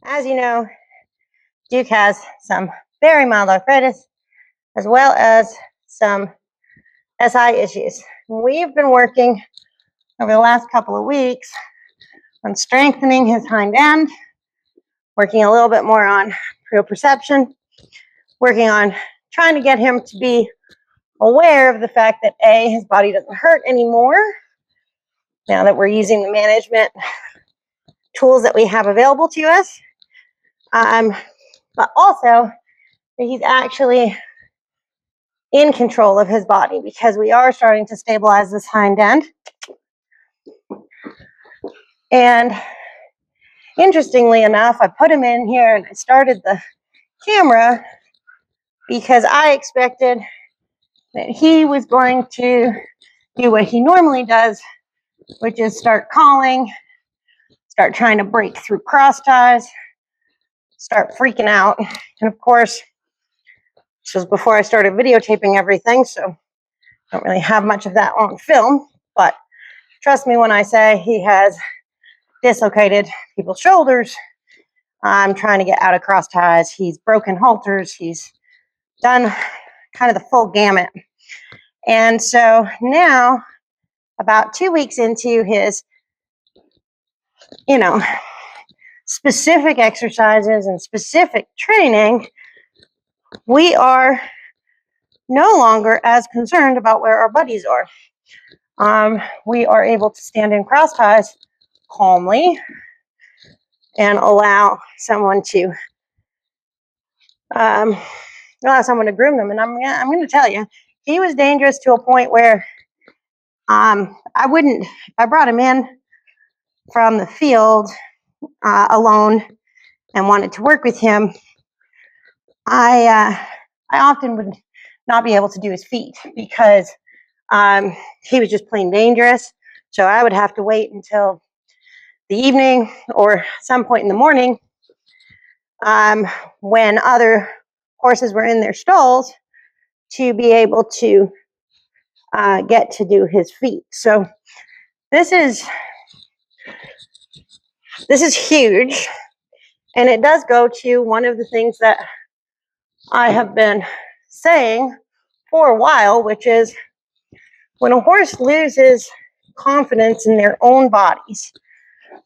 As you know, Duke has some very mild arthritis as well as some SI issues. We've been working over the last couple of weeks on strengthening his hind end, working a little bit more on proprioception, working on trying to get him to be aware of the fact that A, his body doesn't hurt anymore now that we're using the management tools that we have available to us, but also that he's actually in control of his body, because we are starting to stabilize this hind end. And interestingly enough, I put him in here and I started the camera because I expected that he was going to do what he normally does, which is start calling, start trying to break through cross ties, start freaking out. And of course, this was before I started videotaping everything, so I don't really have much of that on film. But trust me when I say he has dislocated people's shoulders. I'm trying to get out of cross ties. He's broken halters. He's done kind of the full gamut. And so now, about 2 weeks into his, specific exercises and specific training, we are no longer as concerned about where our buddies are. We are able to stand in cross ties calmly and allow someone to groom them. And I'm going to tell you, he was dangerous to a point where if I brought him in from the field alone and wanted to work with him, I often would not be able to do his feet because he was just plain dangerous. So I would have to wait until the evening or some point in the morning when other horses were in their stalls to be able to get to do his feet. So this is huge, and it does go to one of the things that I have been saying for a while, which is when a horse loses confidence in their own bodies,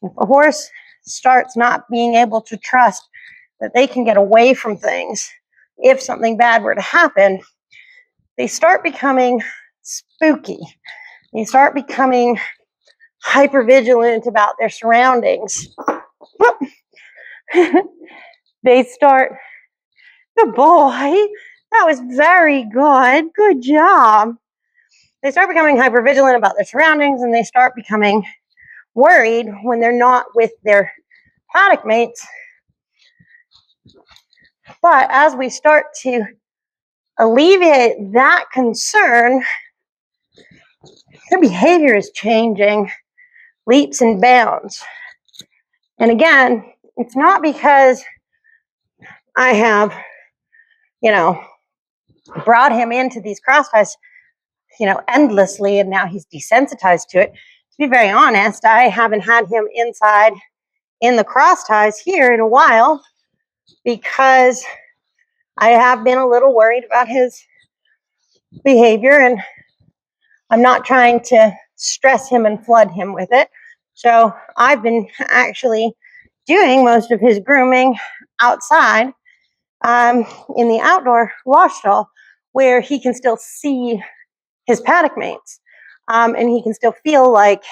if a horse starts not being able to trust that they can get away from things if something bad were to happen, they start becoming spooky. They start becoming hypervigilant about their surroundings. They start, good boy, that was very good, good job. They start becoming hypervigilant about their surroundings, and they start becoming worried when they're not with their paddock mates. But as we start to alleviate that concern, their behavior is changing leaps and bounds. And again, it's not because I have, brought him into these cross ties, endlessly, and now he's desensitized to it. To be very honest, I haven't had him inside in the cross ties here in a while because I have been a little worried about his behavior, and I'm not trying to stress him and flood him with it. So I've been actually doing most of his grooming outside in the outdoor wash stall, where he can still see his paddock mates, and he can still feel like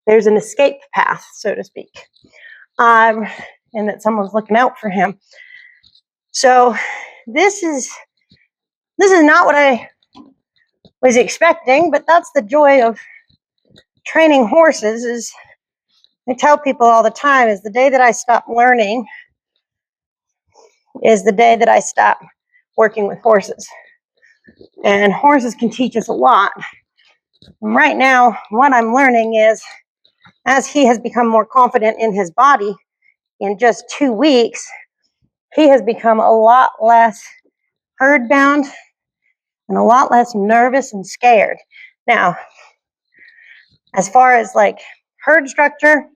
there's an escape path, so to speak, and that someone's looking out for him. So this is not what I was expecting, but that's the joy of training horses. Is I tell people all the time, is the day that I stop learning is the day that I stop working with horses. And horses can teach us a lot. And right now, what I'm learning is, as he has become more confident in his body in just 2 weeks, he has become a lot less herd bound and a lot less nervous and scared. Now, as far as like herd structure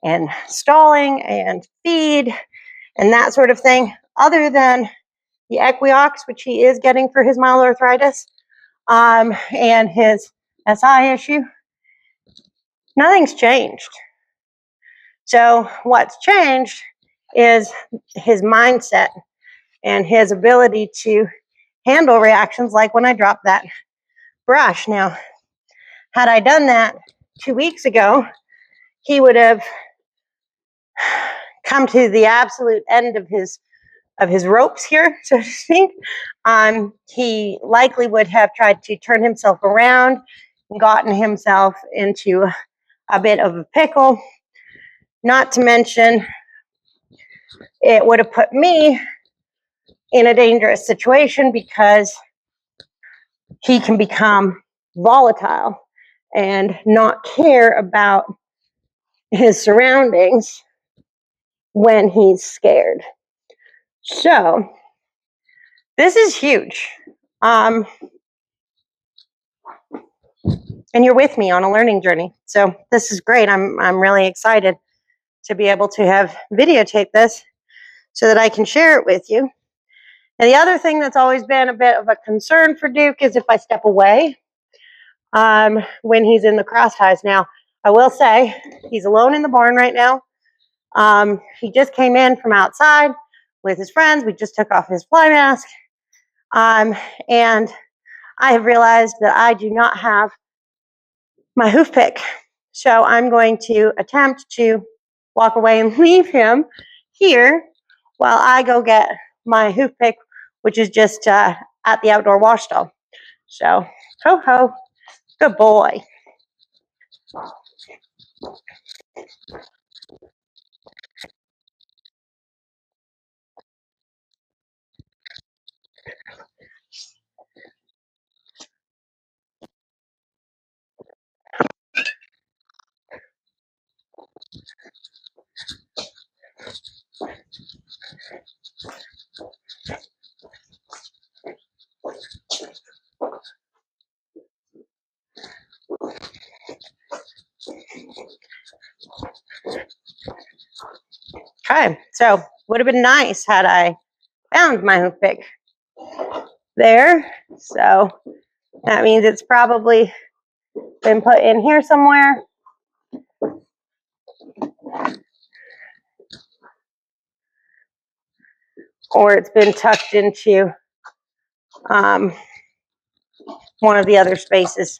and stalling and feed and that sort of thing, other than the Equiox, which he is getting for his mild arthritis, and his SI issue, nothing's changed. So what's changed is his mindset and his ability to handle reactions like when I dropped that brush. Now, had I done that 2 weeks ago, he would have come to the absolute end of his ropes here, so to speak. He likely would have tried to turn himself around and gotten himself into a bit of a pickle. Not to mention, it would have put me in a dangerous situation because he can become volatile and not care about his surroundings when he's scared. So this is huge. And you're with me on a learning journey. So this is great. I'm really excited to be able to have videotaped this so that I can share it with you. And the other thing that's always been a bit of a concern for Duke is if I step away when he's in the cross ties. Now, I will say he's alone in the barn right now. He just came in from outside with his friends. We just took off his fly mask. And I have realized that I do not have my hoof pick. So I'm going to attempt to walk away and leave him here while I go get my hoof pick, which is just at the outdoor wash stall. So, ho ho, good boy. Okay, so would have been nice had I found my hoof pick there. So that means it's probably been put in here somewhere. Or it's been tucked into one of the other spaces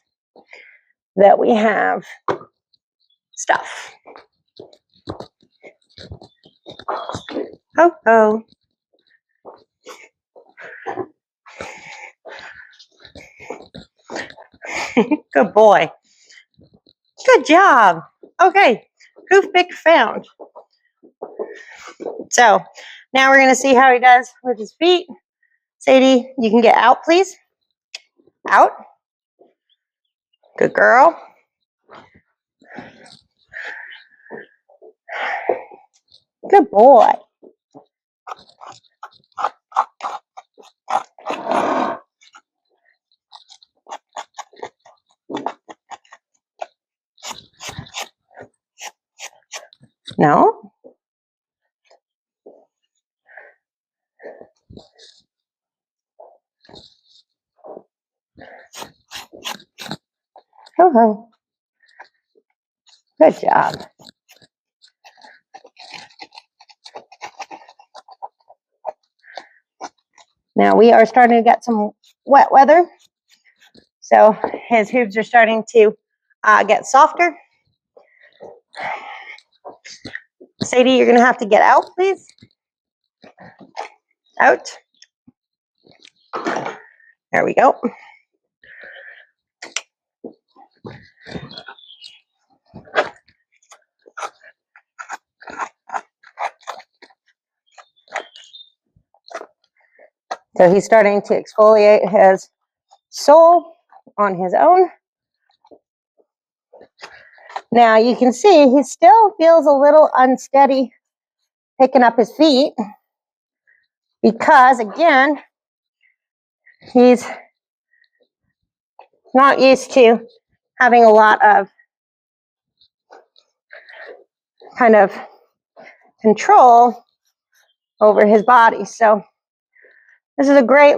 that we have stuff. Ho ho. Good boy. Good job. Okay, hoof pick found. So now we're going to see how he does with his feet. Sadie, you can get out, please. Out. Good girl. Good boy. No? Ho ho. Good job. Now we are starting to get some wet weather. So his hooves are starting to get softer. Sadie, you're going to have to get out, please. Out. There we go. So he's starting to exfoliate his sole on his own. Now you can see he still feels a little unsteady picking up his feet because, again, he's not used to having a lot of kind of control over his body. So this is a great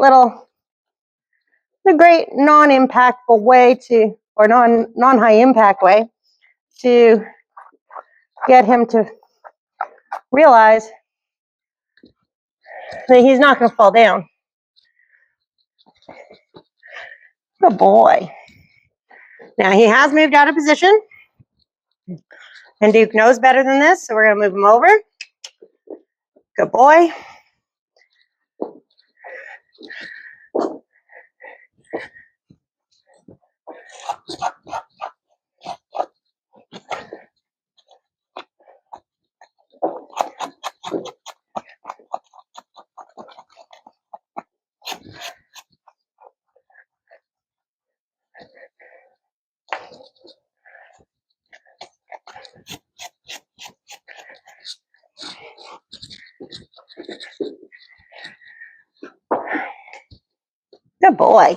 non-impactful way to, or non-high impact way to get him to realize that he's not going to fall down. Good boy. Now he has moved out of position, and Duke knows better than this, so we're going to move him over. Good boy. Good boy.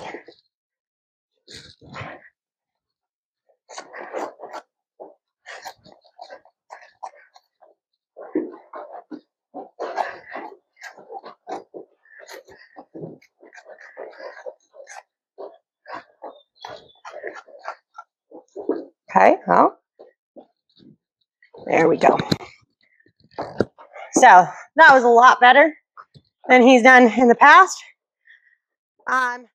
Okay, well, there we go. So that was a lot better than he's done in the past.